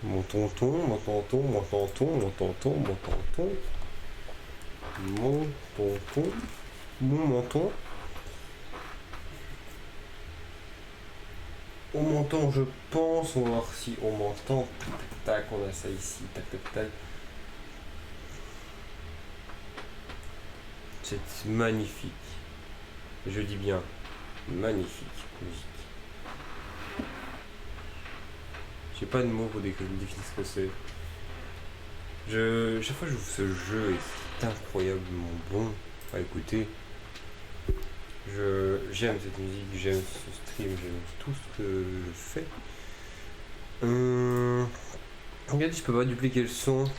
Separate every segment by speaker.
Speaker 1: Mon tonton, mon tonton, mon tonton, mon tonton, mon tonton, mon tonton, mon menton. On m'entend, je pense. On va voir si on m'entend. Tac, tac, on a ça ici. Tac, tac, tac. C'est magnifique. Je dis bien magnifique musique. J'ai pas de mots pour définir ce que c'est. Chaque fois que je joue ce jeu et c'est incroyablement bon à écouter. J'aime cette musique, j'aime ce stream, j'aime tout ce que je fais. Regardez, je peux pas dupliquer le son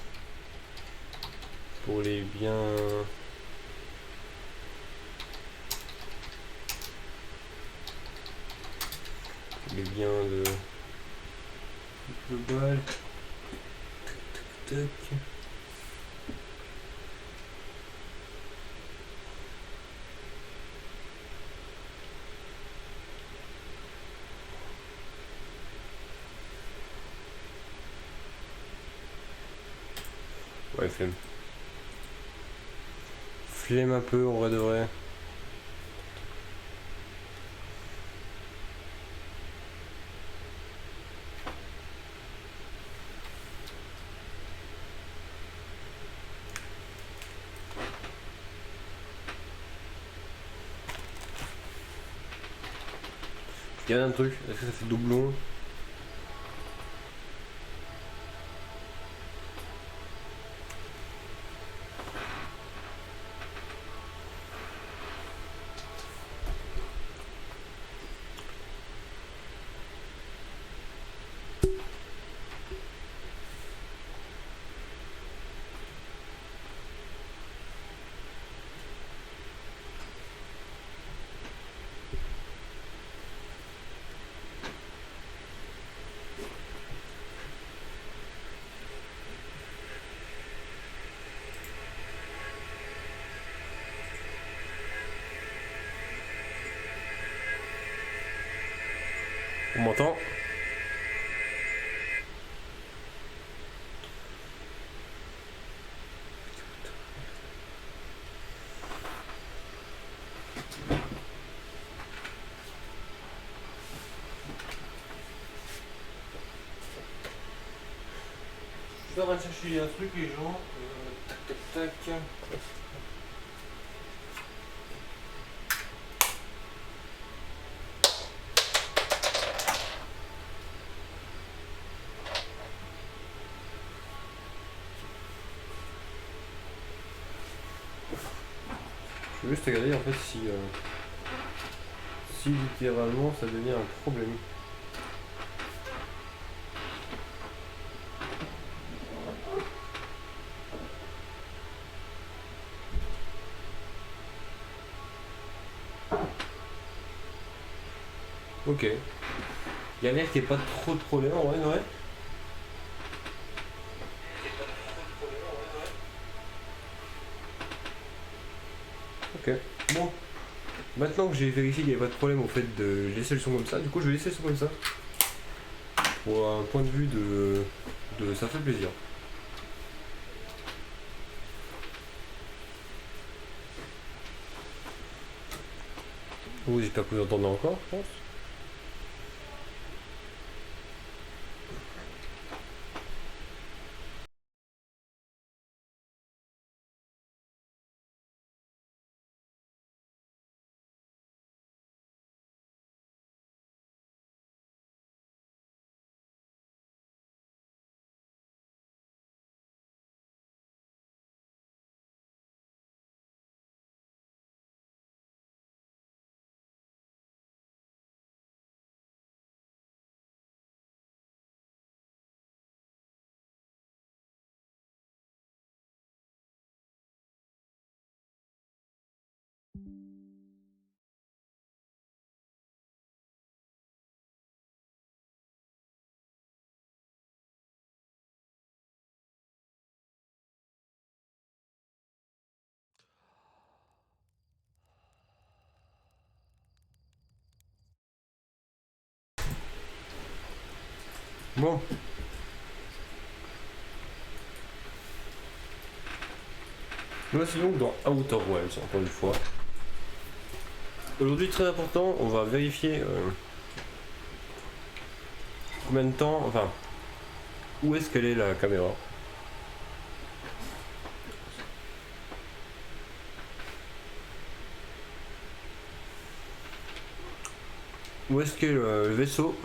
Speaker 1: pour les biens. Les biens de global. Tac, tac. Ouais, flemme. Flemme un peu, en vrai de vrai. Je regarde un truc, est-ce que ça fait doublon? On m'entend? Je suis en train de chercher un truc, les gens. Tac, tac, tac. Je veux juste regarder en fait si littéralement ça devient un problème. Ok. Il y a l'air qu'il n'y ait pas trop de problème en vrai, ouais. Ok. Bon. Maintenant que j'ai vérifié qu'il n'y avait pas de problème au fait de laisser le son comme ça, du coup je vais laisser le son comme ça. Pour un point de vue de ça fait plaisir. Vous, j'espère que vous entendez encore, je pense. Bon. Nous c'est donc dans Outer Worlds, encore une fois. Aujourd'hui, très important, on va vérifier combien de temps, enfin, où est-ce qu'elle est la caméra. Où est-ce qu'est le vaisseau?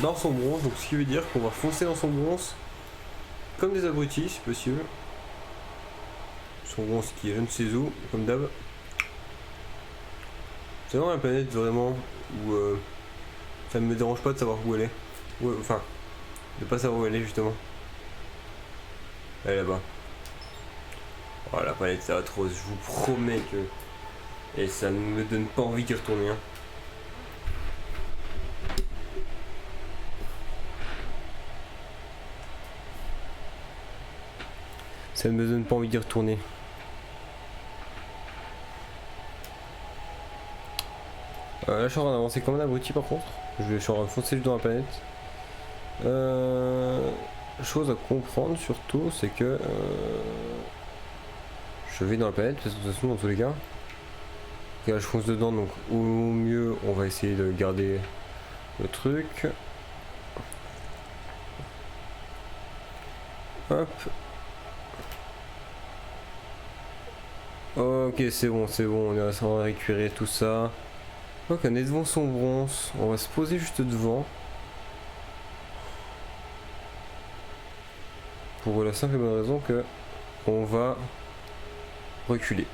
Speaker 1: Dans son bronze, donc ce qui veut dire qu'on va foncer dans son bronze comme des abrutis si possible. Son bronze qui est je ne sais où, comme d'hab. C'est vraiment la planète vraiment où ça ne me dérange pas de savoir où elle est. Enfin, de pas savoir où elle est justement. Elle est là-bas. Oh la planète c'est atroce, je vous promets que... Et ça ne me donne pas envie d'y retourner. Hein. Ça ne me donne pas envie d'y retourner. Là je suis en train d'avancer comme un abruti par contre. Je suis en train de foncer dans la planète. Chose à comprendre surtout, c'est que je vais dans la planète parce que de toute façon dans tous les cas. Là je fonce dedans donc au mieux on va essayer de garder le truc. Hop. Ok c'est bon, on va récupérer tout ça. Ok on est devant son bronze, on va se poser juste devant. Pour la simple et bonne raison que on va reculer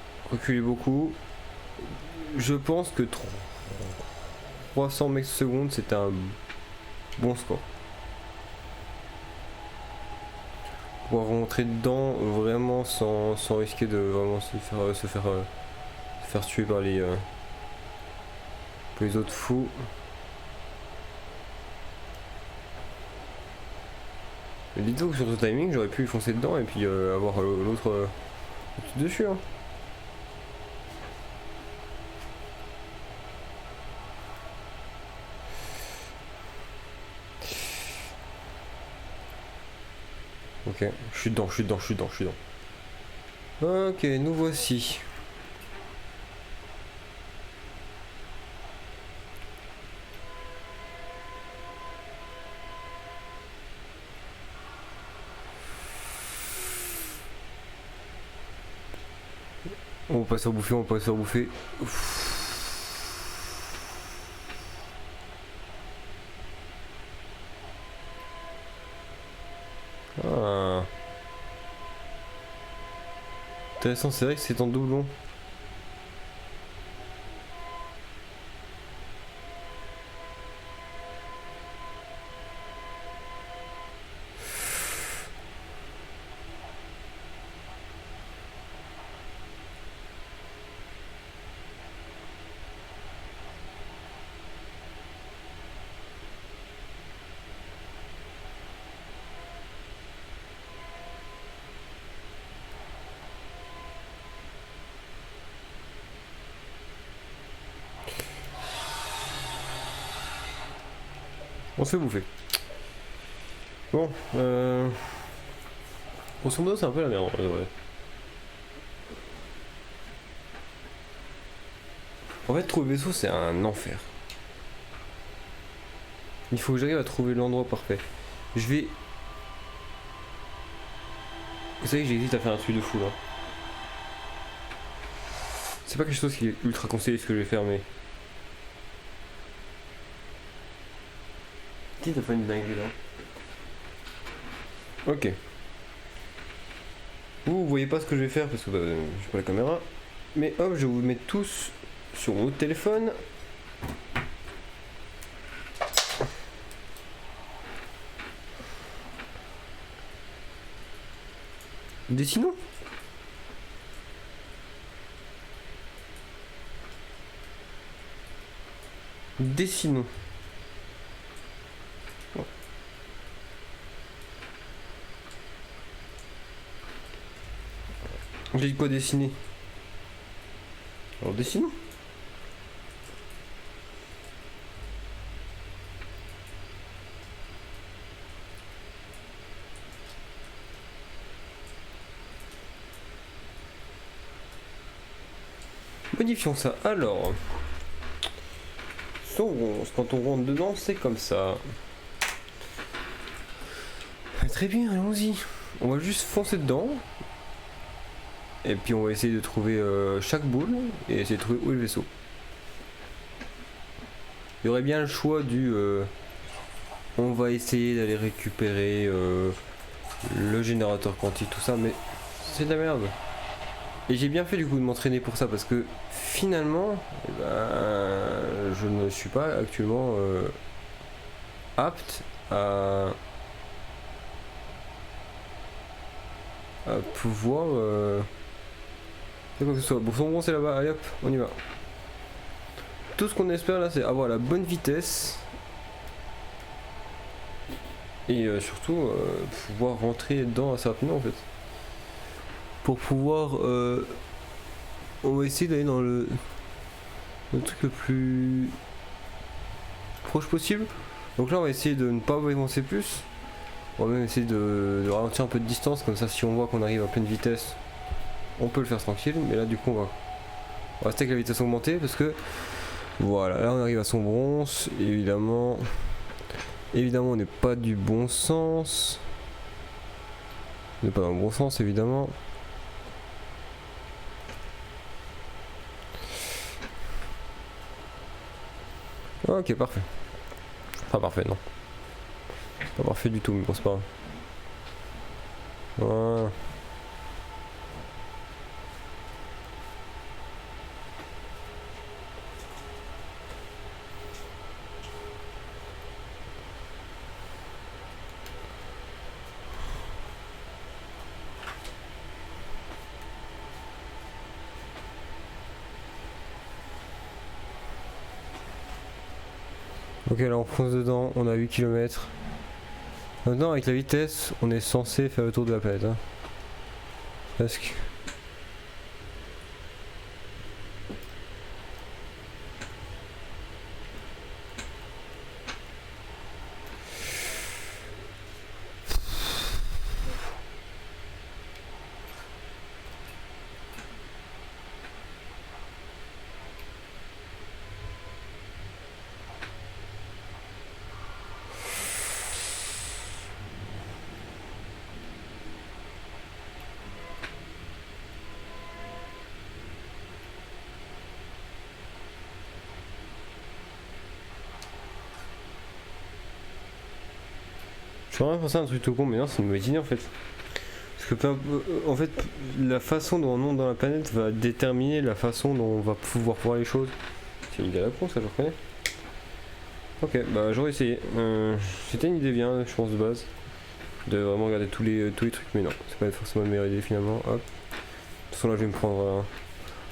Speaker 1: beaucoup. Je pense que 300 mecs secondes c'est un bon score. Pouvoir rentrer dedans vraiment sans risquer de vraiment se faire tuer par les autres fous. Dites-vous que sur ce timing j'aurais pu foncer dedans et puis avoir l'autre dessus. Hein. Ok, je suis dedans. Ok, nous voici. On va pas se rebouffer, Ah. Intéressant, c'est vrai que c'est en doublon. On se fait bouffer. Bon, grosso modo c'est un peu la merde en vrai. En fait trouver le vaisseau c'est un enfer. Il faut que j'arrive à trouver l'endroit parfait. Je vais... Vous savez que j'hésite à faire un truc de fou là. C'est pas quelque chose qui est ultra conseillé ce que je vais faire mais... Qui t'a fait une dinguerie là? Ok. Vous voyez pas ce que je vais faire parce que j'ai pas la caméra. Mais hop, je vous mets tous sur mon téléphone. Dessinons. Dessinons. J'ai dit quoi dessiner? Alors dessinons. Modifions ça. Alors, son bronze, quand on rentre dedans, c'est comme ça. Très bien, allons-y. On va juste foncer dedans. Et puis on va essayer de trouver chaque boule et essayer de trouver où est le vaisseau. Il y aurait bien le choix du on va essayer d'aller récupérer le générateur quantique, tout ça, mais c'est de la merde. Et j'ai bien fait du coup de m'entraîner pour ça parce que finalement, eh ben, je ne suis pas actuellement apte à pouvoir quoi que ce soit. Bon, son bon c'est là-bas, allez hop, on y va. Tout ce qu'on espère là, c'est avoir la bonne vitesse et surtout pouvoir rentrer dedans assez rapidement en fait. Pour pouvoir, on va essayer d'aller dans le truc le plus proche possible. Donc là, on va essayer de ne pas avancer plus. On va même essayer de ralentir un peu de distance, comme ça si on voit qu'on arrive à pleine vitesse, on peut le faire tranquille. Mais là du coup on va rester avec la vitesse augmentée parce que voilà, là on arrive à son bronze. Évidemment on n'est pas du bon sens. On n'est pas dans le bon sens évidemment. Ok, parfait. Enfin parfait, non. Pas parfait du tout, mais bon c'est pas grave. Voilà. Ok, là on fonce dedans, on a 8 km. Maintenant avec la vitesse, on est censé faire le tour de la planète. Hein. Presque. Je suis vraiment pensé à un truc tout con, mais non, c'est une mauvaise idée en fait. Parce que en fait, la façon dont on monte dans la planète va déterminer la façon dont on va pouvoir voir les choses. C'est une idée à la con, ça je reconnais. Ok, bah j'aurais essayé. C'était une idée bien, je pense de base. De vraiment regarder tous les trucs, mais non, c'est pas forcément la meilleure idée finalement. Hop. De toute façon là je vais me prendre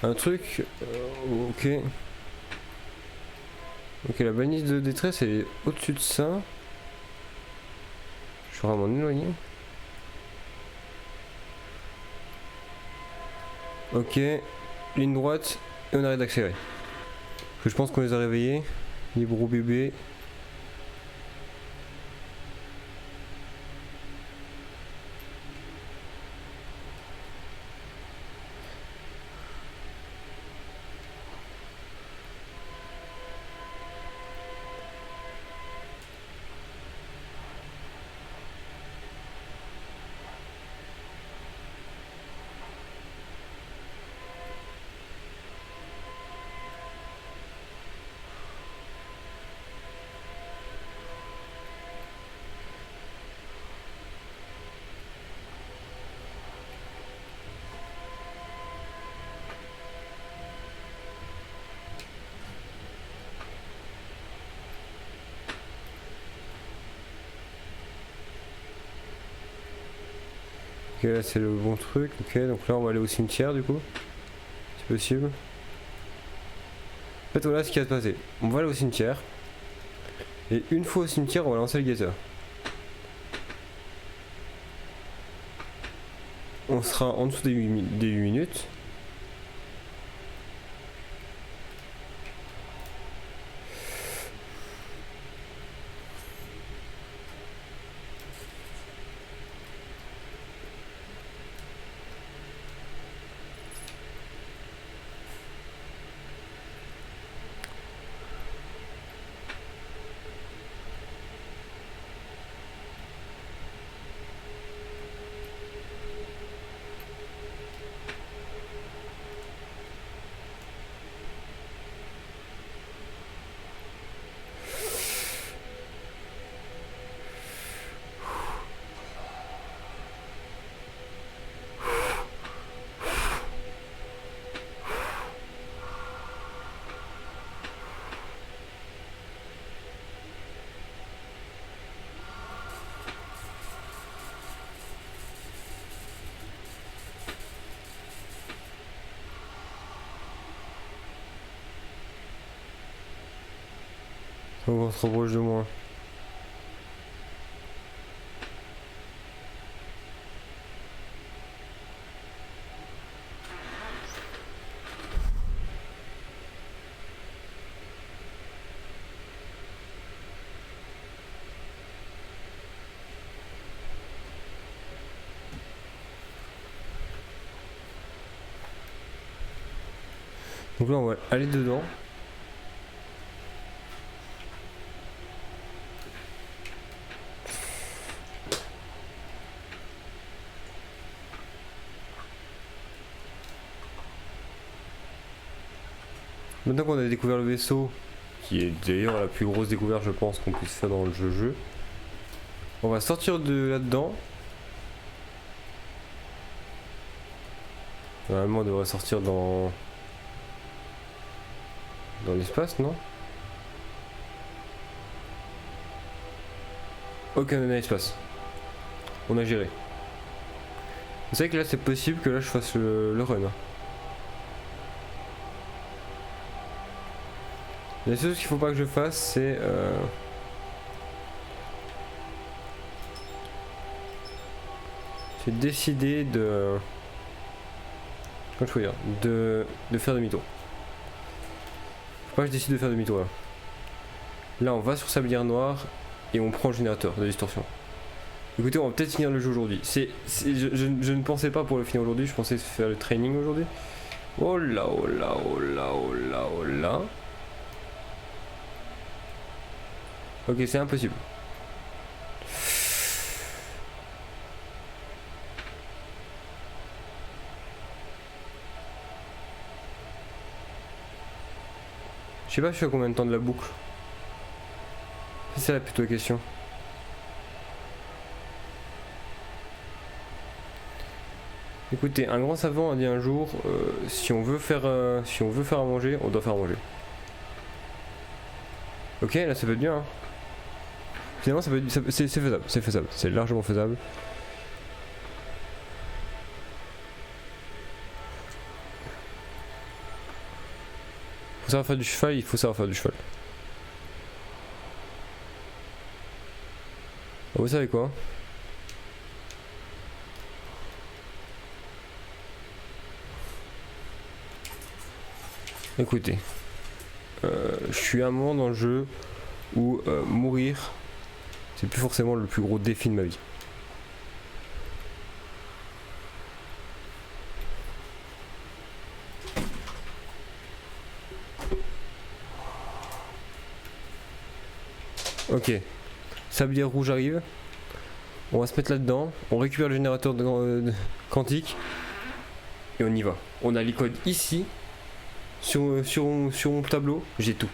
Speaker 1: un truc. Ok. Ok, la balise de détresse elle est au-dessus de ça. Je suis vraiment éloigné. Ok, ligne droite et on arrête d'accélérer. Parce que je pense qu'on les a réveillés. Les gros bébés. Ok, là c'est le bon truc. Ok, donc là on va aller au cimetière du coup. C'est possible. En fait, voilà ce qui va se passer. On va aller au cimetière. Et une fois au cimetière, on va lancer le geyser. On sera en dessous des 8 minutes. On se rapproche de moi. Donc là on va aller dedans. Maintenant qu'on a découvert le vaisseau, qui est d'ailleurs la plus grosse découverte je pense qu'on puisse faire dans le jeu, on va sortir de là-dedans. Normalement on devrait sortir dans l'espace, non? Ok, on est dans l'espace. On a géré. Vous savez que là c'est possible que là je fasse le run. La seule chose qu'il faut pas que je fasse c'est décider de... Comment je peux dire, de faire demi-tour. Faut pas que je décide de faire demi-tour là. Là on va sur Sablière Noire et on prend le générateur de distorsion. Écoutez, on va peut-être finir le jeu aujourd'hui. Je ne pensais pas pour le finir aujourd'hui, je pensais faire le training aujourd'hui. Oh là, oh là, oh là, oh là, oh là. Ok, c'est impossible. Je sais pas je suis à combien de temps de la boucle. C'est ça la plutôt question. Écoutez, un grand savant a dit un jour, si on veut faire à manger, on doit faire à manger. Ok, là ça peut être bien. Hein. Finalement c'est faisable, c'est largement faisable. Faut savoir faire du cheval, il faut savoir faire du cheval. Ah, vous savez quoi? Écoutez, je suis à un moment dans le jeu où mourir, c'est plus forcément le plus gros défi de ma vie. Ok, sablière rouge arrive. On va se mettre là-dedans. On récupère le générateur quantique. Et on y va. On a les codes ici. Sur mon tableau, j'ai tout.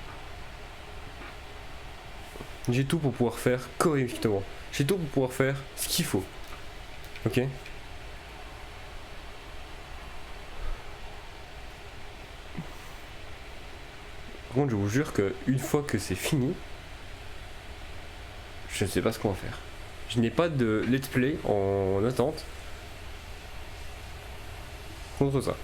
Speaker 1: J'ai tout pour pouvoir faire correctement. J'ai tout pour pouvoir faire ce qu'il faut. Ok. Par contre, je vous jure que une fois que c'est fini, je ne sais pas ce qu'on va faire. Je n'ai pas de let's play en attente contre ça.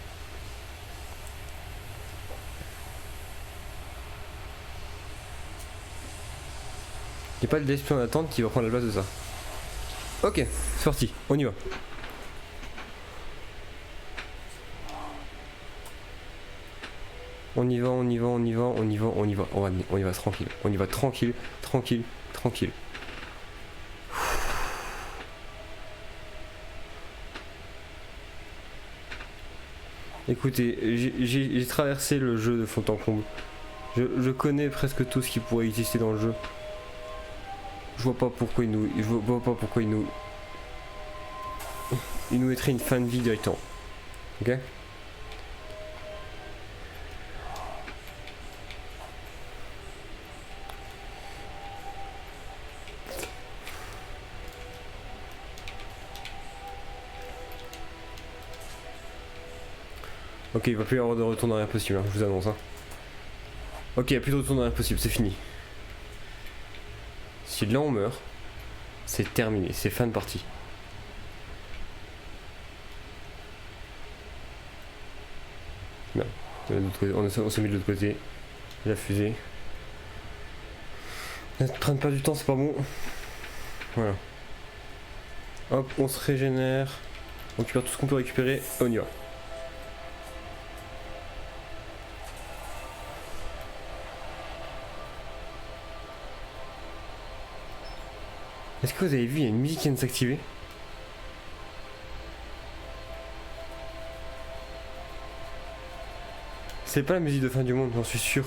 Speaker 1: Il n'y a pas de let's play en attente qui va prendre la place de ça. Ok, c'est parti, on y va. On y va, on y va, on y va, on y va, on y va, on y va tranquille. On y va tranquille, tranquille, tranquille. Écoutez, j'ai traversé le jeu de fond en comble. Je connais presque tout ce qui pourrait exister dans le jeu. Je vois pas pourquoi il nous mettrait une fin de vie directement. Ok? Ok, il va plus y avoir de retour en arrière possible, hein, je vous annonce. Hein. Ok, il n'y a plus de retour en arrière possible, c'est fini. Si là on meurt, c'est terminé, c'est fin de partie. Non, on s'est mis de l'autre côté. La fusée. On est en train de perdre du temps, c'est pas bon. Voilà. Hop, on se régénère. On récupère tout ce qu'on peut récupérer. On y va. Est-ce que vous avez vu, il y a une musique qui vient de s'activer? C'est pas la musique de fin du monde, j'en suis sûr.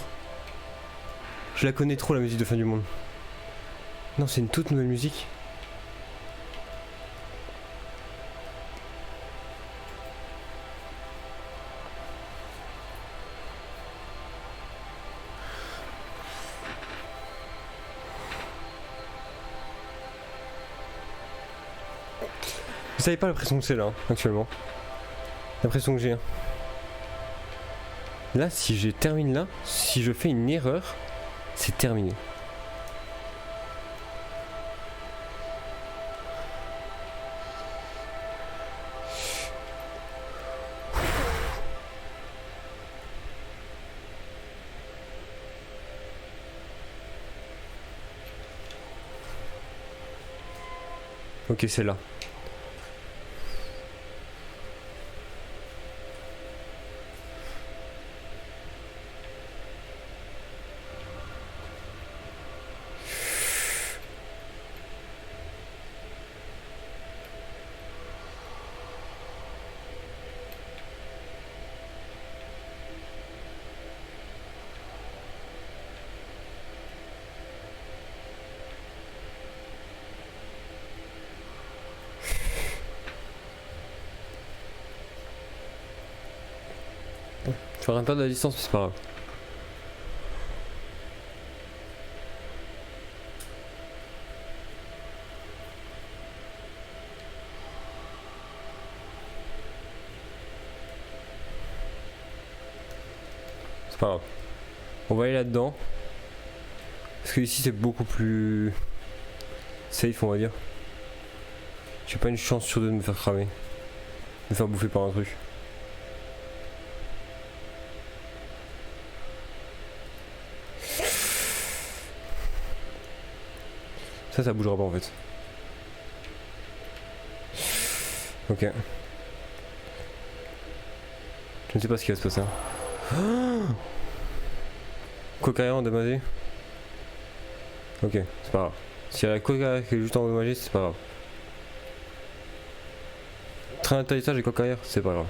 Speaker 1: Je la connais trop, la musique de fin du monde. Non, c'est une toute nouvelle musique. Vous savez pas l'impression que c'est là, hein, actuellement. L'impression que j'ai. Là, si je termine là, si je fais une erreur, c'est terminé. Ok, c'est là. Je ferai un peu de la distance, mais c'est pas grave. C'est pas grave. On va aller là-dedans. Parce que ici c'est beaucoup plus safe, on va dire. J'ai pas une chance sur deux de me faire cramer. De me faire bouffer par un truc. Ça bougera pas en fait. Ok. Je ne sais pas ce qui va se passer. Coca endommagé. Ok, c'est pas grave. Si la coca qui est juste endommagée, c'est pas grave. Train d'atterrissage et coca c'est pas grave.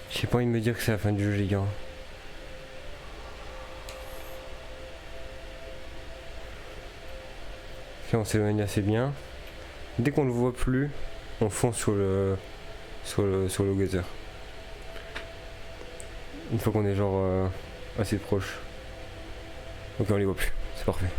Speaker 1: J'ai pas envie de me dire que c'est la fin du jeu, les gars. Ok, on s'éloigne assez bien. Dès qu'on le voit plus, on fonce sur le geyser. Une fois qu'on est genre assez proche. Ok, on les voit plus. C'est parfait.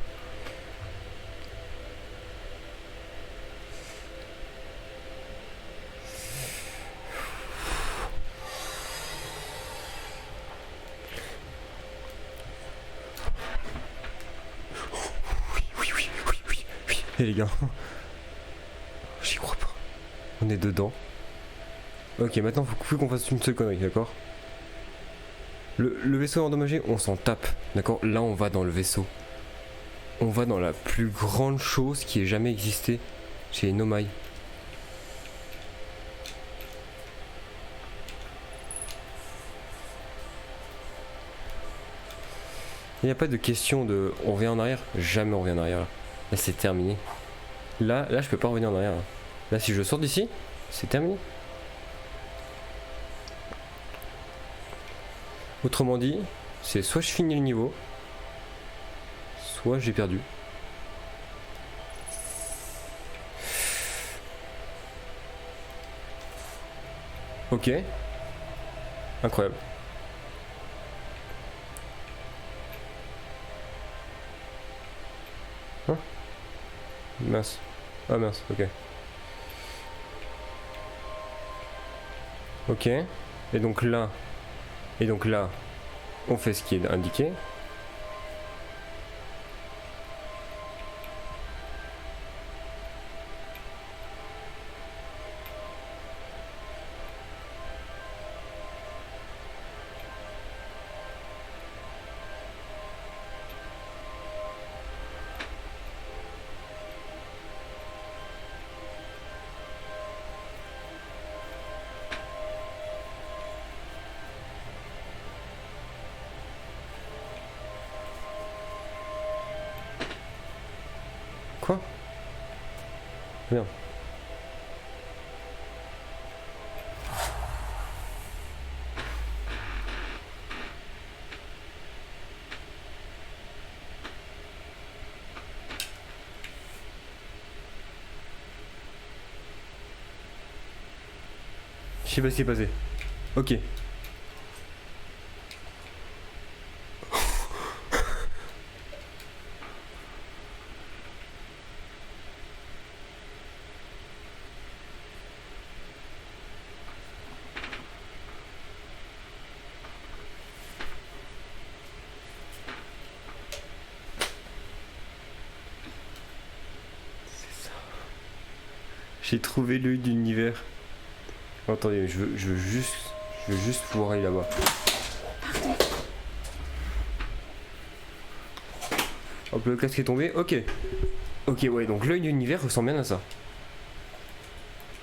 Speaker 1: Et les gars, j'y crois pas. On est dedans. Ok, maintenant faut plus qu'on fasse une seule connerie, d'accord? Le vaisseau endommagé, on s'en tape, d'accord? Là, on va dans le vaisseau. On va dans la plus grande chose qui ait jamais existé chez Nomai. Il n'y a pas de question de on revient en arrière, jamais on revient en arrière. Là c'est terminé. Là je peux pas revenir en arrière. Là si je sors d'ici, c'est terminé. Autrement dit, c'est soit je finis le niveau, soit j'ai perdu. Ok. Incroyable. Hein? Mince. Ah mince, ok. Ok. Et donc là, on fait ce qui est indiqué. Quoi? Bien. Je sais pas ce qui est passé. Ok. J'ai trouvé l'œil de l'univers. Attendez, je veux juste pouvoir aller là-bas. Hop, le casque est tombé. Ok. Ok, ouais, donc l'œil de l'univers ressemble bien à ça.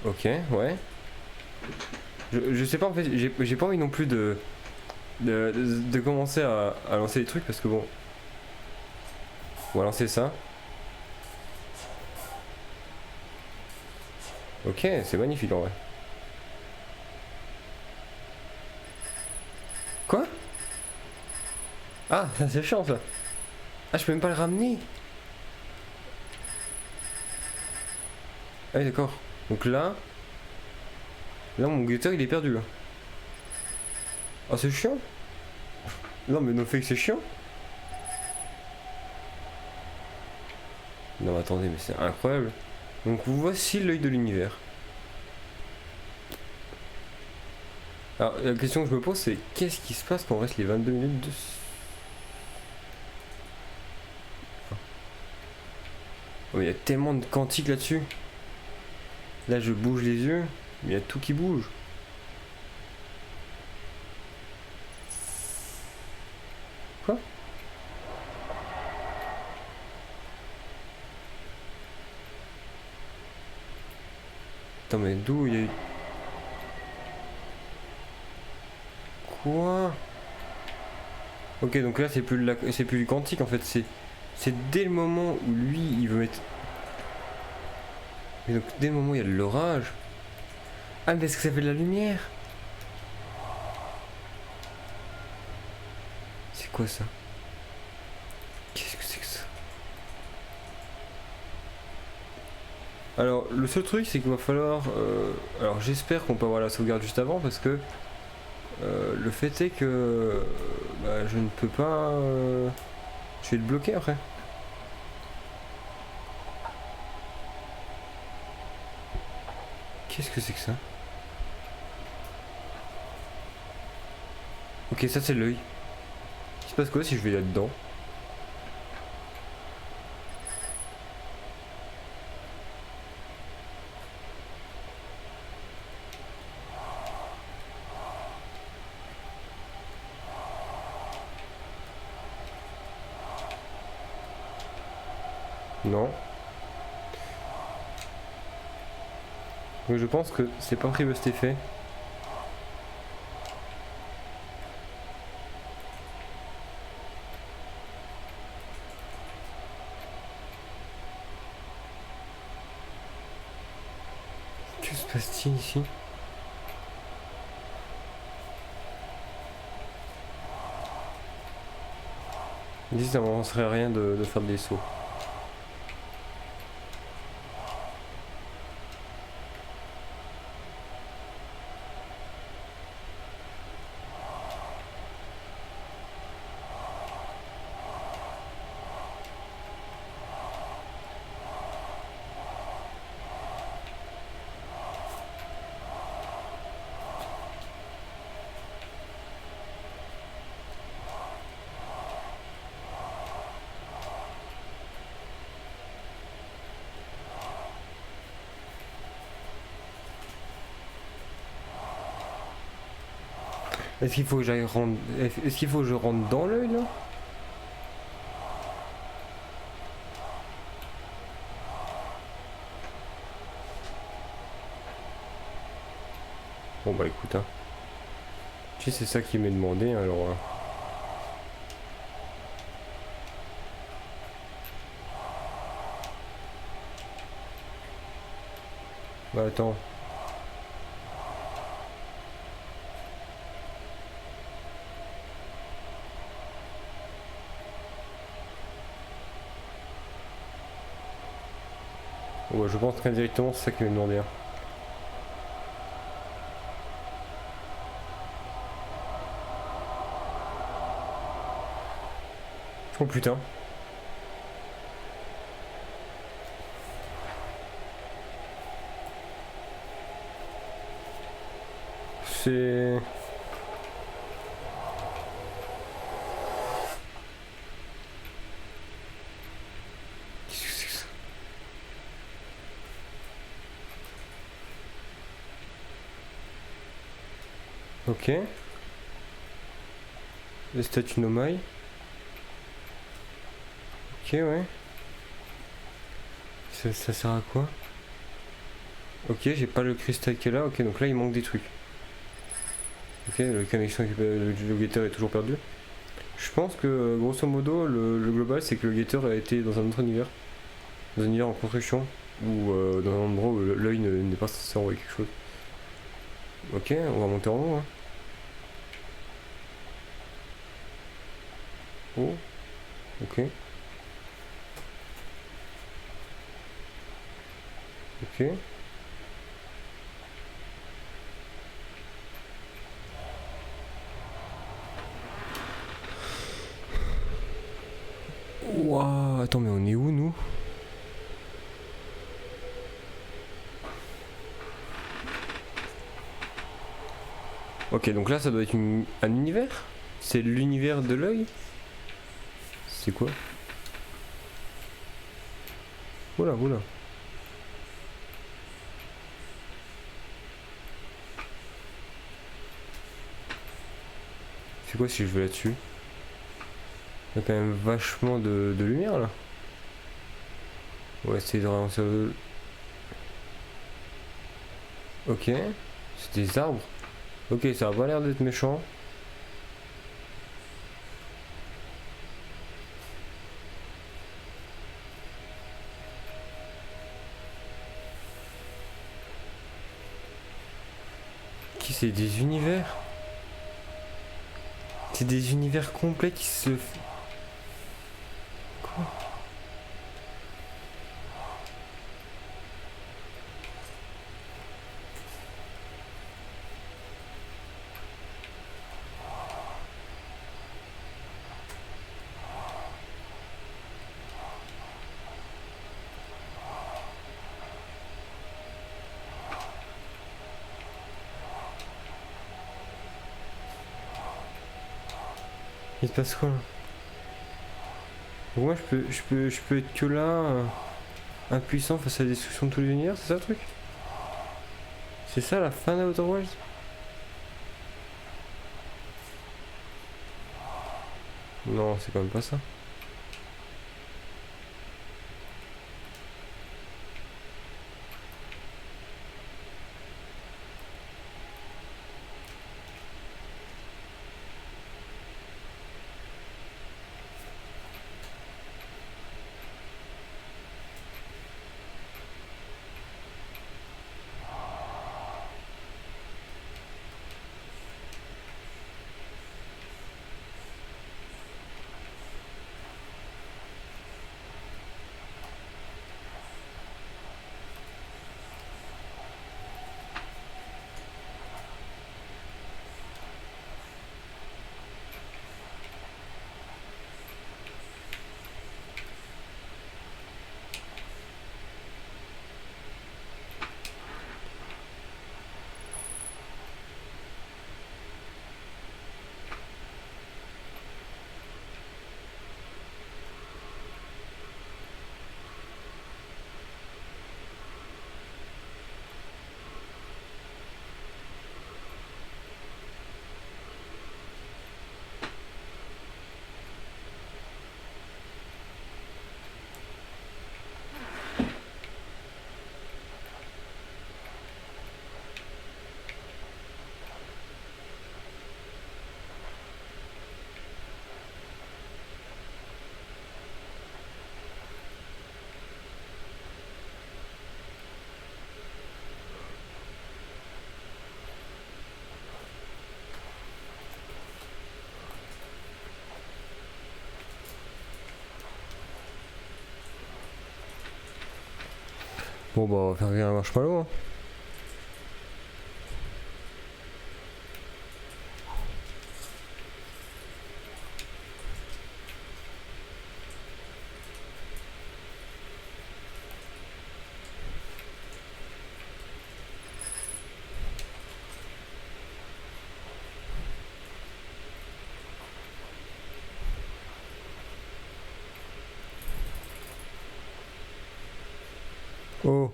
Speaker 1: Ok, ouais. Je sais pas, en fait, j'ai pas envie non plus de commencer à lancer des trucs parce que bon. On va lancer ça. Ok, c'est magnifique en vrai. Quoi? Ah, ça c'est chiant ça. Ah, je peux même pas le ramener. Ah oui, d'accord. Donc là mon guetteur il est perdu là. Ah, c'est chiant. Non mais no fake c'est chiant. Non, attendez, mais c'est incroyable. Donc voici l'œil de l'univers. Alors la question que je me pose c'est qu'est-ce qui se passe quand on reste les 22 minutes de... Oh, il y a tellement de quantiques là-dessus. Là je bouge les yeux, mais il y a tout qui bouge. Quoi? Attends, mais d'où il y a eu... Quoi? Ok, donc là c'est plus du quantique en fait, c'est dès le moment où lui il veut mettre... Mais donc dès le moment où il y a de l'orage... Ah, mais est-ce que ça fait de la lumière? C'est quoi ça? Qu'est-ce que c'est que ça? Alors le seul truc c'est qu'il va falloir... Alors j'espère qu'on peut avoir la sauvegarde juste avant parce que... le fait est que... bah, je ne peux pas... Je vais le bloquer après. Qu'est-ce que c'est que ça? Ok, ça c'est l'œil. Il se passe quoi si je vais là-dedans? Non. Donc je pense que c'est pas prévu cet effet. Que se passe-t-il ici? Ici ça m'avancerait rien de faire des sauts. Est-ce qu'il faut que j'aille rendre... Est-ce qu'il faut que je rentre dans l'œil là? Bon bah écoute hein. Si c'est ça qui m'est demandé hein, alors... Bah attends. Bon, bah, je pense très directement c'est ça qui m'est demandé. Hein. Oh putain. C'est... Qu'est-ce que c'est que ça? Ok. Les statues Nomai. Ok ouais. Ça sert à quoi? Ok, j'ai pas le cristal qui est là. Ok, donc là il manque des trucs. Ok, la connexion, le guetteur est toujours perdu. Je pense que grosso modo, le global c'est que le guetteur a été dans un autre univers. Dans un univers en construction. Ou dans un endroit où l'œil n'est pas censé envoyer quelque chose. Ok, on va monter en haut. Hein. Oh, ok. Ok. Waouh, attends, mais on est où nous? Ok, donc là ça doit être un univers? C'est l'univers de l'œil? C'est quoi? Oula, oula. C'est quoi si je vais là-dessus? Il y a quand même vachement de lumière là. On va essayer de ralentir le... Ok, c'est des arbres. Ok, ça a pas l'air d'être méchant. Qui c'est des univers? C'est des univers complets qui se... Quoi? Il se passe quoi là? Donc moi je peux être que là, impuissant face à la destruction de tous les univers, c'est ça le truc? C'est ça la fin d'Outer Worlds? Non, c'est quand même pas ça. Bon bah on va faire un marshmallow hein. Oh.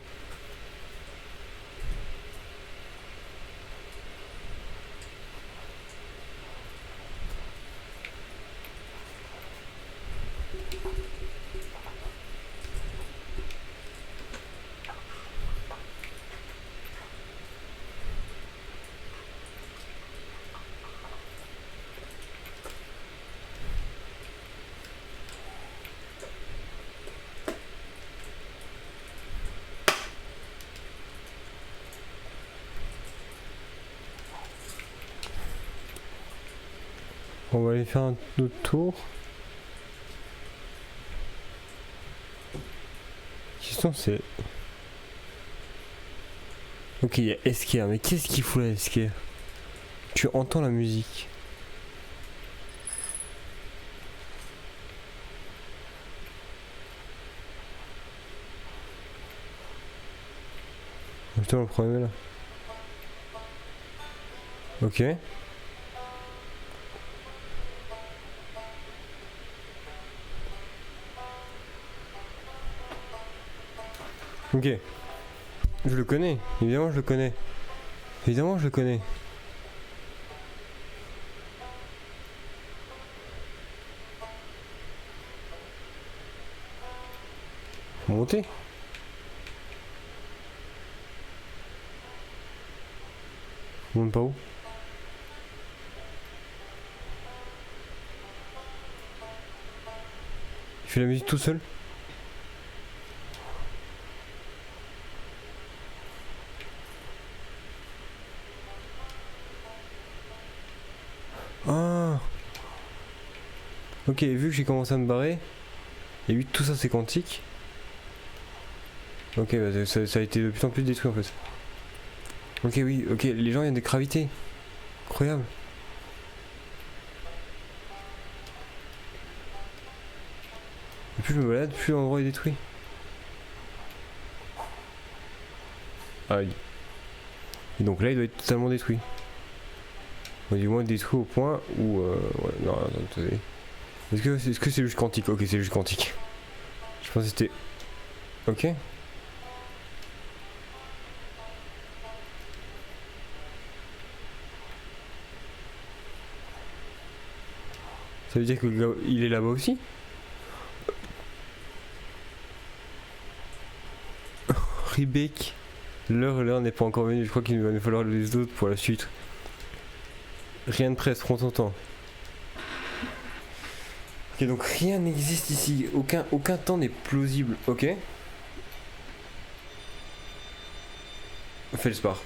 Speaker 1: On va aller faire un autre tour. Question c'est... Ok, il y a Esquire, mais qu'est-ce qu'il fout là, Esquire? Tu entends la musique. Putain, le problème est là. Ok. Ok. Je le connais, évidemment je le connais. Évidemment je le connais. Faut monter. On monte pas où? Il fait la musique tout seul? Ah. Ok, vu que j'ai commencé à me barrer, et vu que tout ça c'est quantique. Ok, bah, ça a été de plus en plus détruit en fait. Ok, oui, ok, les gens viennent de gravité. Incroyable. Et plus je me balade, plus l'endroit est détruit. Aïe. Et donc là, il doit être totalement détruit. Ou du moins détruit au point où... ouais, non, attendez. Est-ce que c'est juste quantique? Ok, c'est juste quantique. Je pense que c'était... Ok. Ça veut dire que le gars, il est là-bas aussi? Rebecca. L'heure n'est pas encore venue. Je crois qu'il va nous falloir les autres pour la suite. Rien de presse, prends ton temps. Ok, donc rien n'existe ici. Aucun temps n'est plausible. Ok. Fais le sport.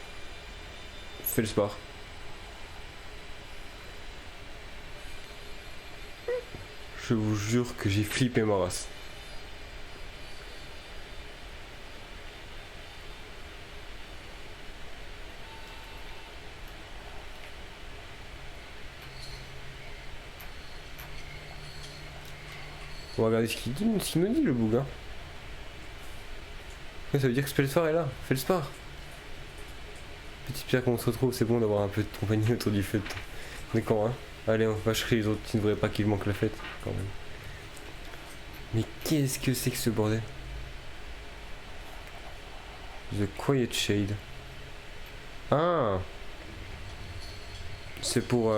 Speaker 1: Fais le sport. Je vous jure que j'ai flippé ma race. On va regarder ce qu'il nous dit le bug. Hein. Ouais, ça veut dire que Spellstar est là. Fais le sport. Petite pierre qu'on se retrouve, c'est bon d'avoir un peu de compagnie autour du feu. On est quand hein. Allez, on va chercher les autres qui ne devraient pas qu'il manque la fête quand même. Mais qu'est-ce que c'est que ce bordel? The Quiet Shade. Ah. C'est pour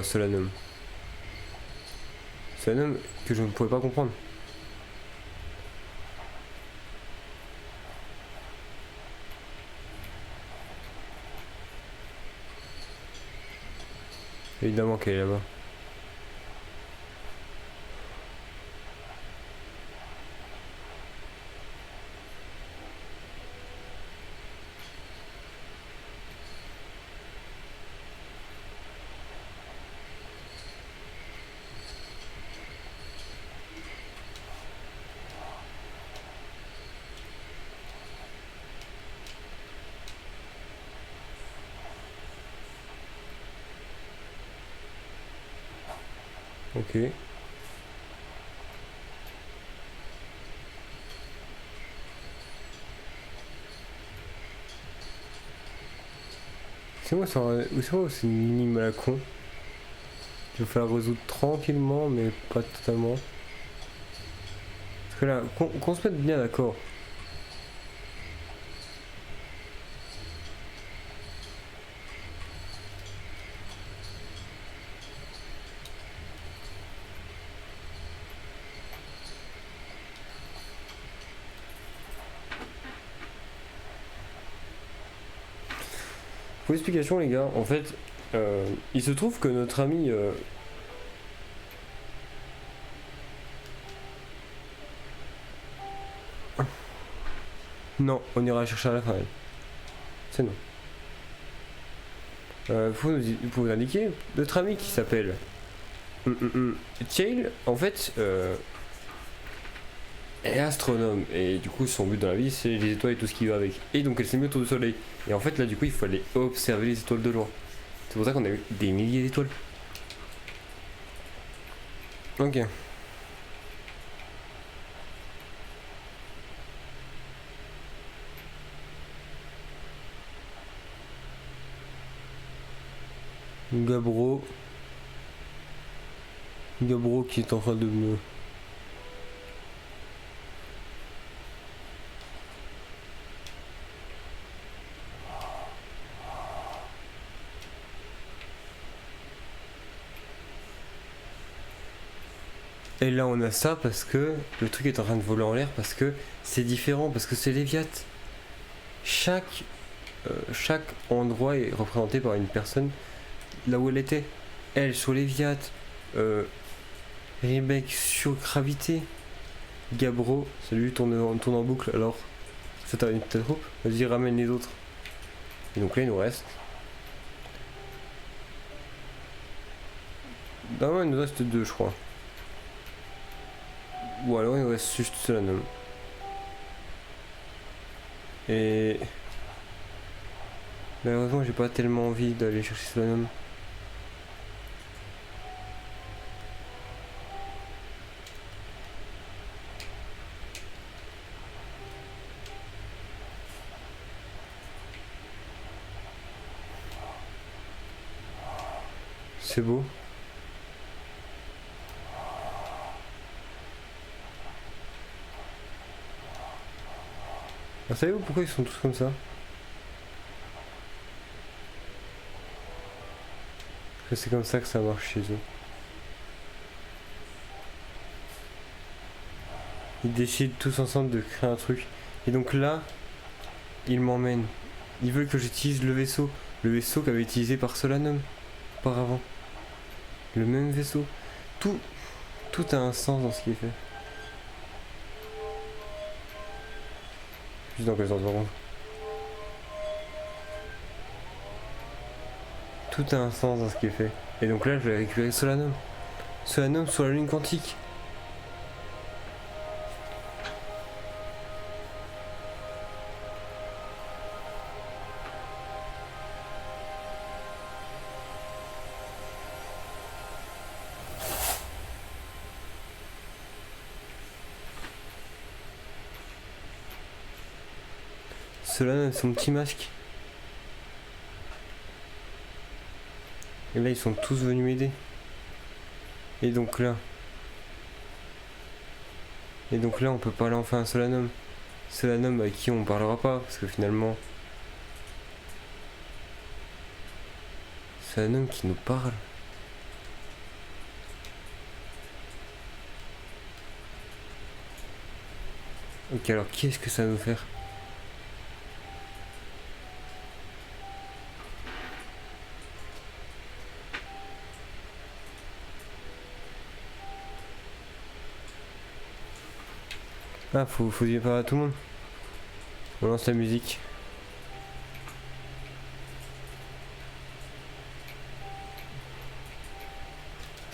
Speaker 1: Solanum. Solanum que je ne pouvais pas comprendre. Évidemment qu'elle est là-bas. Ok. C'est moi, c'est une énigme à la con. Il va falloir résoudre tranquillement, mais pas totalement. Parce que là, qu'on se mette bien d'accord. Pour l'explication, les gars, en fait, il se trouve que notre ami. Non, on ira chercher à la fin. C'est non. Faut vous indiquer, notre ami qui s'appelle Tail, en fait, est astronome. Et du coup, son but dans la vie, c'est les étoiles et tout ce qui va avec. Et donc, elle s'est mise autour du soleil. Et en fait, là, du coup, il faut aller observer les étoiles de loin. C'est pour ça qu'on a eu des milliers d'étoiles. Ok. Gabro. Gabro qui est en train de me... Et là on a ça parce que le truc est en train de voler en l'air parce que c'est différent, parce que c'est Léviat. Chaque endroit est représenté par une personne là où elle était. Elle sur Léviat, Rebecca sur Gravité, Gabro, salut, tourne en boucle alors. Ça t'arrive ta troupe. Vas-y, ramène les autres. Et donc là, il nous reste. Non, il nous reste deux, je crois. Ou alors il nous reste juste Solanum. Et. Malheureusement, j'ai pas tellement envie d'aller chercher Solanum. C'est beau. Alors, savez-vous pourquoi ils sont tous comme ça? Parce que c'est comme ça que ça marche chez eux. Ils décident tous ensemble de créer un truc. Et donc là, ils m'emmènent. Ils veulent que j'utilise le vaisseau. Le vaisseau qu'avait utilisé par Solanum auparavant. Le même vaisseau. Tout a un sens dans ce qui est fait. Juste dans quel sens par contre. Tout a un sens dans ce qui est fait. Et donc là, je vais récupérer Solanum. Solanum sur la lune quantique. Solanum, son petit masque. Et là, ils sont tous venus m'aider. Et donc là, on peut parler enfin à Solanum. Solanum à qui on parlera pas, parce que finalement, Solanum qui nous parle. Ok, alors qu'est-ce que ça va nous faire? Ah, faut dire pas à tout le monde. On lance la musique.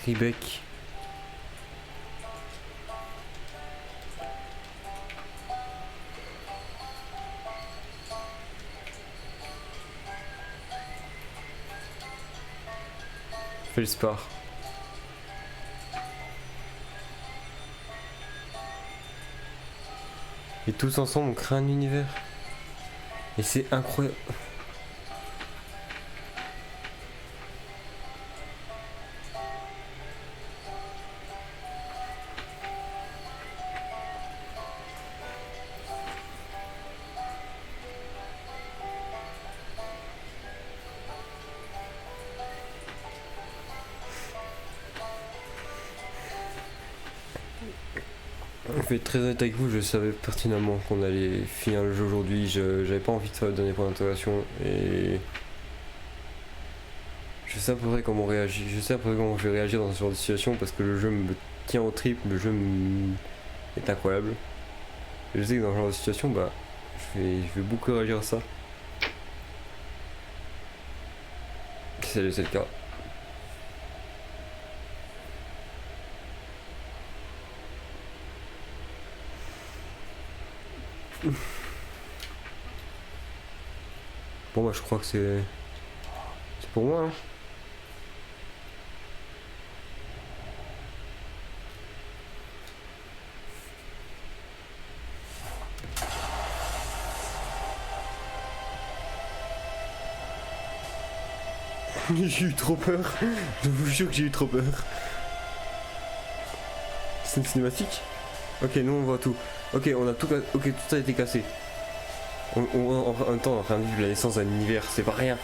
Speaker 1: Rebecca. Felspar. Et tous ensemble on crée un univers. Et c'est incroyable. Je vais être très honnête avec vous, je savais pertinemment qu'on allait finir le jeu aujourd'hui. J'avais pas envie de faire le dernier point d'interrogation et je sais à peu près comment réagir. Je sais à peu près comment je vais réagir dans ce genre de situation parce que le jeu me tient au trip, est incroyable. Et je sais que dans ce genre de situation, bah, je vais beaucoup réagir à ça. C'est le cas. Bon bah je crois que c'est pour moi hein. J'ai eu trop peur. Je vous jure que j'ai eu trop peur. C'est une cinématique. Ok, nous on voit tout. Ok, on a tout ok, tout a été cassé. En même temps, on est en train de vivre la naissance d'un univers, c'est pas rien.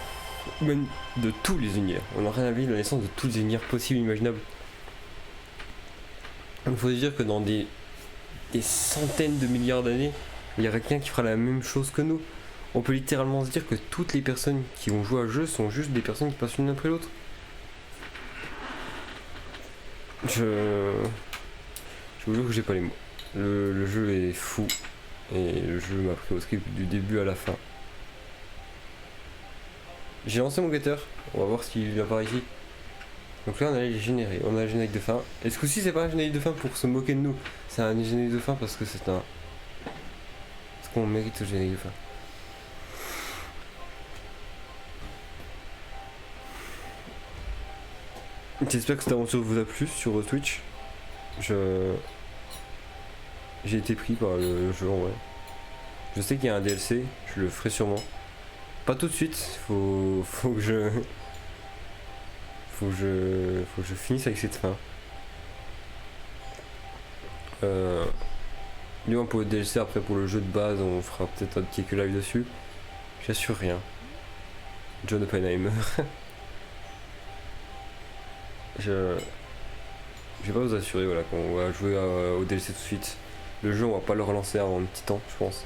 Speaker 1: Même de tous les univers. On est en train de vivre la naissance de tous les univers possibles et imaginables. Il faut se dire que dans des centaines de milliards d'années, il y a quelqu'un qui fera la même chose que nous. On peut littéralement se dire que toutes les personnes qui ont joué à jeu sont juste des personnes qui passent l'une après l'autre. Je vous jure que j'ai pas les mots. Le jeu est fou. Et le jeu m'a pris au trip du début à la fin. J'ai lancé mon getter. On va voir s'il apparaît ici. Donc là on a les générés. On a le générique de fin. Et ce coup-ci c'est pas un générique de fin pour se moquer de nous. C'est un générique de fin parce que c'est un... Parce qu'on mérite ce générique de fin. J'espère que cette aventure vous a plu sur Twitch. J'ai été pris par le jeu en vrai. Je sais qu'il y a un DLC, je le ferai sûrement. Pas tout de suite, faut que je finisse avec cette fin. Du moins pour le DLC, après pour le jeu de base, on fera peut-être quelques lives dessus. J'assure rien. John Oppenheimer. Je vais pas vous assurer voilà, qu'on va jouer au DLC tout de suite. Le jeu on va pas le relancer avant un petit temps je pense.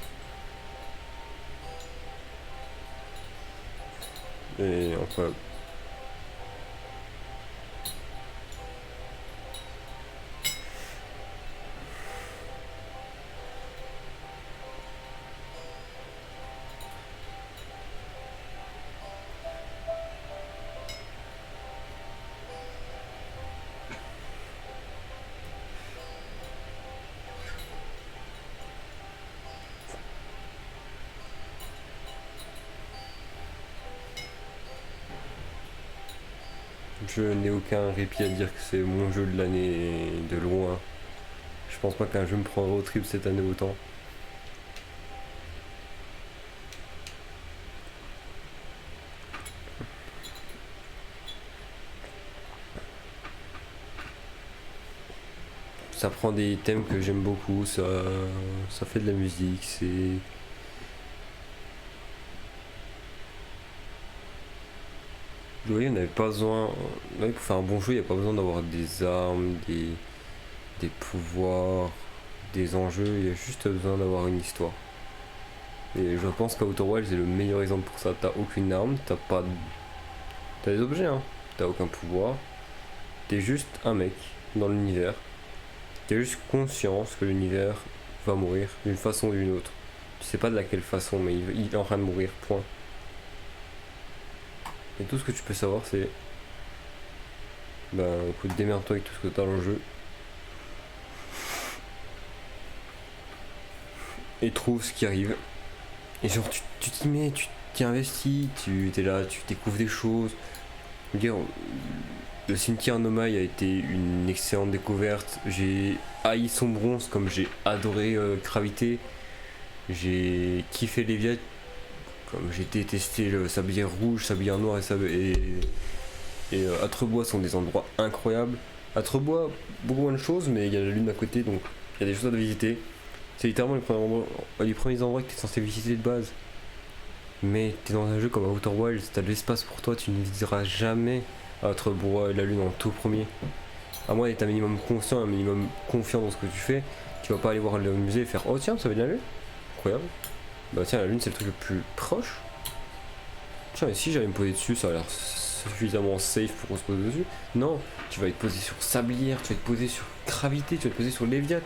Speaker 1: Et enfin... Je n'ai aucun répit à dire que c'est mon jeu de l'année de loin. Je pense pas qu'un jeu me prendra au trip cette année autant. Ça prend des thèmes que j'aime beaucoup, ça fait de la musique, c'est... Vous voyez, on n'avait pas besoin... Ouais, pour faire un bon jeu, il n'y a pas besoin d'avoir des armes, des pouvoirs, des enjeux, il y a juste besoin d'avoir une histoire. Et je pense qu'Outer Wilds est le meilleur exemple pour ça. T'as aucune arme, t'as pas... T'as des objets, hein. T'as aucun pouvoir. T'es juste un mec dans l'univers. T'as juste conscience que l'univers va mourir d'une façon ou d'une autre. Tu sais pas de laquelle façon, mais il est en train de mourir, point. Et tout ce que tu peux savoir, c'est... Ben, écoute, démerde-toi avec tout ce que t'as dans le jeu. Et trouve ce qui arrive. Et genre, tu t'y mets, tu t'y investis, tu es là, tu découvres des choses. Je veux dire, le cimetière Nomai a été une excellente découverte. J'ai haï son bronze comme j'ai adoré Gravité. J'ai kiffé Léviat, comme j'ai détesté le sablière rouge, sablière noir et Atrebois sont des endroits incroyables. Atrebois, beaucoup moins de choses, mais il y a la lune à côté, donc il y a des choses à visiter. C'est littéralement les premiers endroits que tu es censé visiter de base. Mais tu es dans un jeu comme Outer Wilds, tu as de l'espace pour toi, tu ne visiteras jamais Atrebois et la lune en tout premier. À moins d'être un minimum conscient, un minimum confiant dans ce que tu fais, tu vas pas aller voir le musée et faire oh tiens, ça vient de la lune. Incroyable. Bah tiens, la lune c'est le truc le plus proche. Tiens, et si j'allais me poser dessus, ça a l'air suffisamment safe pour qu'on se pose dessus. Non, tu vas te poser sur Sablière, tu vas te poser sur Gravité, tu vas te poser sur Léviat.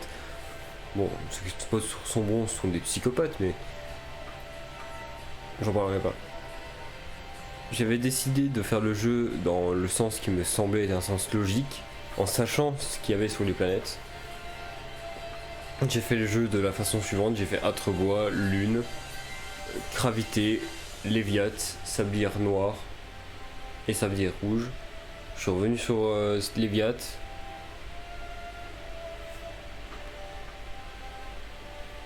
Speaker 1: Bon, ceux qui se posent sur Sombron sont des psychopathes, mais j'en parlerai pas. J'avais décidé de faire le jeu dans le sens qui me semblait être un sens logique, en sachant ce qu'il y avait sur les planètes. J'ai fait le jeu de la façon suivante, j'ai fait Atrebois, Lune, Gravité, Léviat, Sablière Noire et Sablière Rouge. Je suis revenu sur Léviat.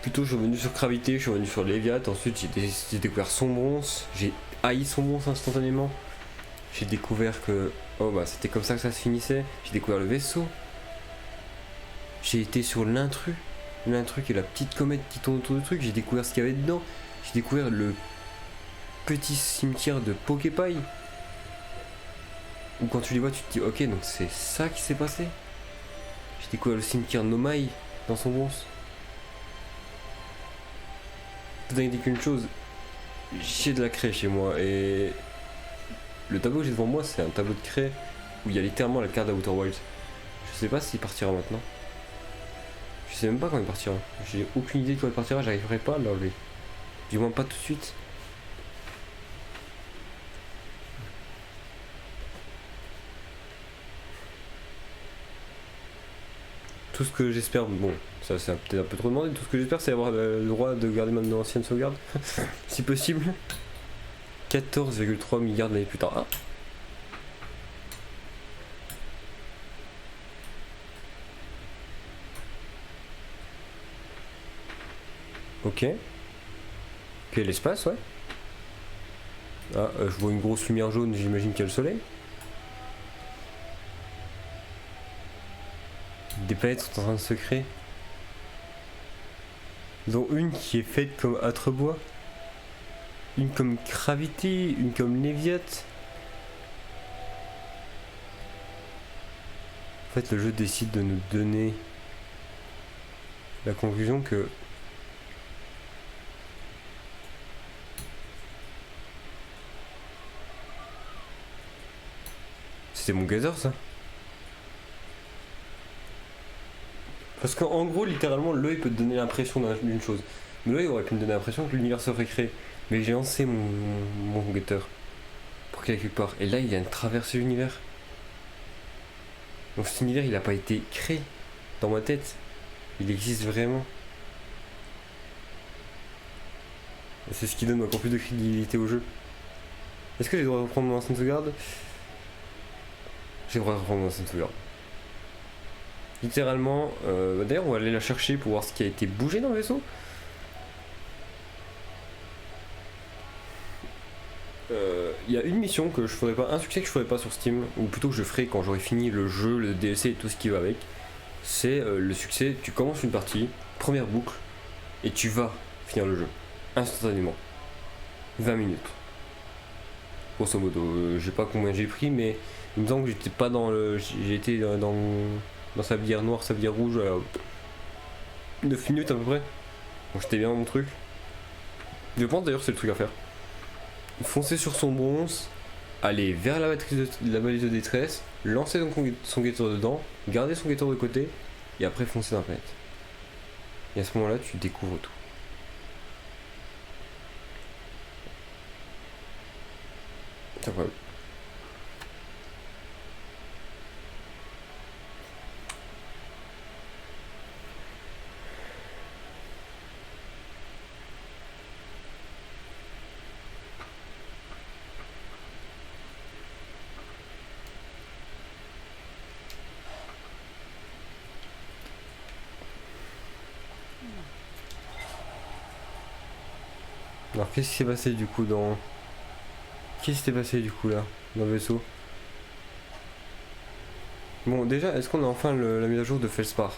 Speaker 1: Plutôt je suis revenu sur Gravité, je suis revenu sur Léviat, ensuite j'ai découvert Sombron, j'ai haï Sombron instantanément. J'ai découvert que oh bah c'était comme ça que ça se finissait, j'ai découvert le vaisseau. J'ai été sur l'intrus qui est la petite comète qui tourne autour du truc, j'ai découvert ce qu'il y avait dedans, j'ai découvert le petit cimetière de Poképaille. Où quand tu les vois tu te dis ok donc c'est ça qui s'est passé. J'ai découvert le cimetière Nomai dans son bronze. Vous avez dit qu'une chose, j'ai de la craie chez moi et le tableau que j'ai devant moi c'est un tableau de craie où il y a littéralement la carte d'Outer Wilds. Je sais pas s'il partira maintenant. Je sais même pas quand il partira. J'ai aucune idée de quand il partira, j'arriverai pas à l'enlever. Du moins pas tout de suite. Tout ce que j'espère, bon, ça c'est peut-être un peu trop demandé, tout ce que j'espère c'est avoir le droit de garder maintenant l'ancienne sauvegarde, si possible. 14,3 milliards d'années plus tard. Ah. Ok. Puis l'espace, ouais. Ah, je vois une grosse lumière jaune, j'imagine qu'il y a le soleil. Des planètes sont en train de se créer. Dont une qui est faite comme Atrebois. Une comme Gravité, une comme Léviat. En fait, le jeu décide de nous donner la conclusion que c'était mon geyser ça. Parce qu'en gros, littéralement, l'œil peut te donner l'impression d'une chose. Mais l'œil aurait pu me donner l'impression que l'univers serait créé. Mais j'ai lancé mon guetteur pour quelque part. Et là, il vient de traverser l'univers. Donc cet univers, il n'a pas été créé dans ma tête. Il existe vraiment. Et c'est ce qui donne encore plus de crédibilité au jeu. Est-ce que j'ai le droit de reprendre mon ancienne sauvegarde ? J'ai le droit de reprendre mon ancienne sauvegarde. Littéralement, d'ailleurs on va aller la chercher pour voir ce qui a été bougé dans le vaisseau. Il y a une mission que je ferai pas, un succès que je ferai pas sur Steam, ou plutôt que je ferai quand j'aurai fini le jeu, le DLC et tout ce qui va avec. C'est le succès, tu commences une partie, première boucle, et tu vas finir le jeu, instantanément. 20 minutes. Grosso modo, je sais pas combien j'ai pris, mais il me semble que j'étais pas dans le. J'ai été dans Sablière Noire, Sablière Rouge, 9 minutes à peu près. Donc j'étais bien dans mon truc. Je pense d'ailleurs que c'est le truc à faire. Foncer sur son bronze, aller vers la balise de détresse, lancer son guetteur dedans, garder son guetteur de côté, et après foncer dans la planète. Et à ce moment-là, tu découvres tout. C'est incroyable. Alors qu'est-ce qui s'est passé du coup dans... Qu'est-ce qui s'est passé du coup là, dans le vaisseau? Bon déjà, est-ce qu'on a enfin la mise à jour de Felspar?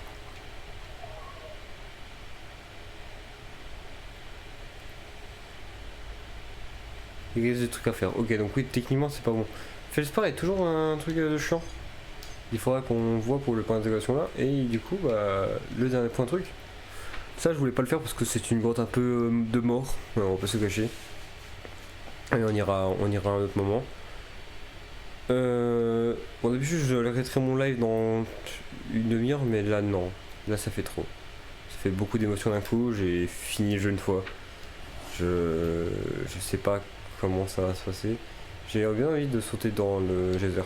Speaker 1: Il y a des trucs à faire. Ok, donc oui, techniquement c'est pas bon. Felspar est toujours un truc de chiant. Il faudra qu'on voit pour le point d'intégration là. Et du coup, bah, le dernier point truc. Ça, je voulais pas le faire parce que c'est une grotte un peu de mort. On va pas se cacher. Et on ira à un autre moment. Bon, d'habitude, je arrêterai mon live dans une demi-heure, mais là, non. Là, ça fait trop. Ça fait beaucoup d'émotions d'un coup. J'ai fini le jeu une fois. Je sais pas comment ça va se passer. J'ai bien envie de sauter dans le geyser.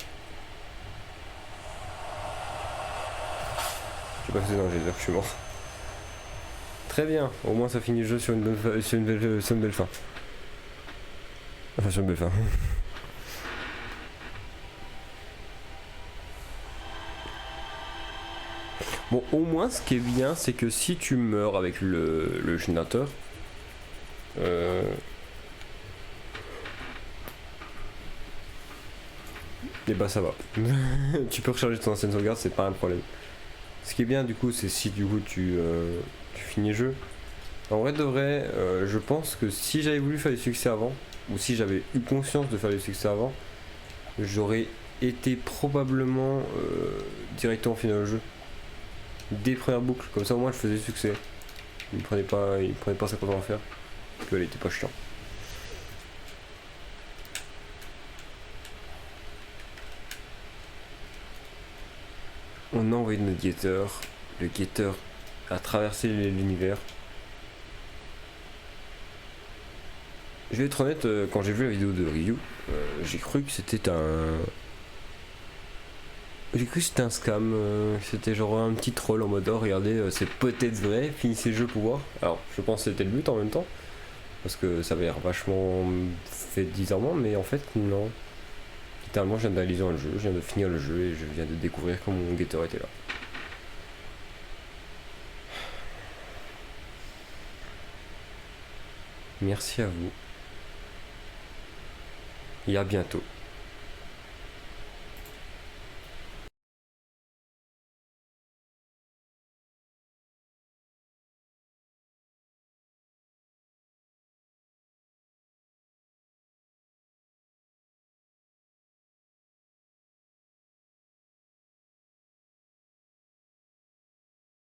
Speaker 1: J'ai pas sauté dans le geyser, je suis mort. Très bien, au moins ça finit le jeu sur une belle fin. Enfin, sur une belle fin. Bon, au moins, ce qui est bien, c'est que si tu meurs avec le générateur, et bah ça va. Tu peux recharger ton ancienne sauvegarde, c'est pas un problème. Ce qui est bien, du coup, c'est si du coup tu finis le jeu. En vrai de vrai, je pense que si j'avais voulu faire du succès avant, ou si j'avais eu conscience de faire du succès avant, j'aurais été probablement directement final le jeu. Des premières boucles, comme ça au moins je faisais du succès. Il me prenait pas 50 ans à faire. Puis elle était pas chiant. On a envoyé notre guetteur. Le guetteur a traversé l'univers. Je vais être honnête, quand j'ai vu la vidéo de Ryu, j'ai cru que c'était un... J'ai cru que c'était un scam, c'était genre un petit troll en mode oh, regardez, c'est peut-être vrai, finissez le jeu pour voir. Alors je pense que c'était le but en même temps, parce que ça avait l'air vachement fait bizarrement, mais en fait non. Littéralement je viens d'analyser le jeu, je viens de finir le jeu et je viens de découvrir comment mon guetteur était là. Merci à vous. Et à bientôt.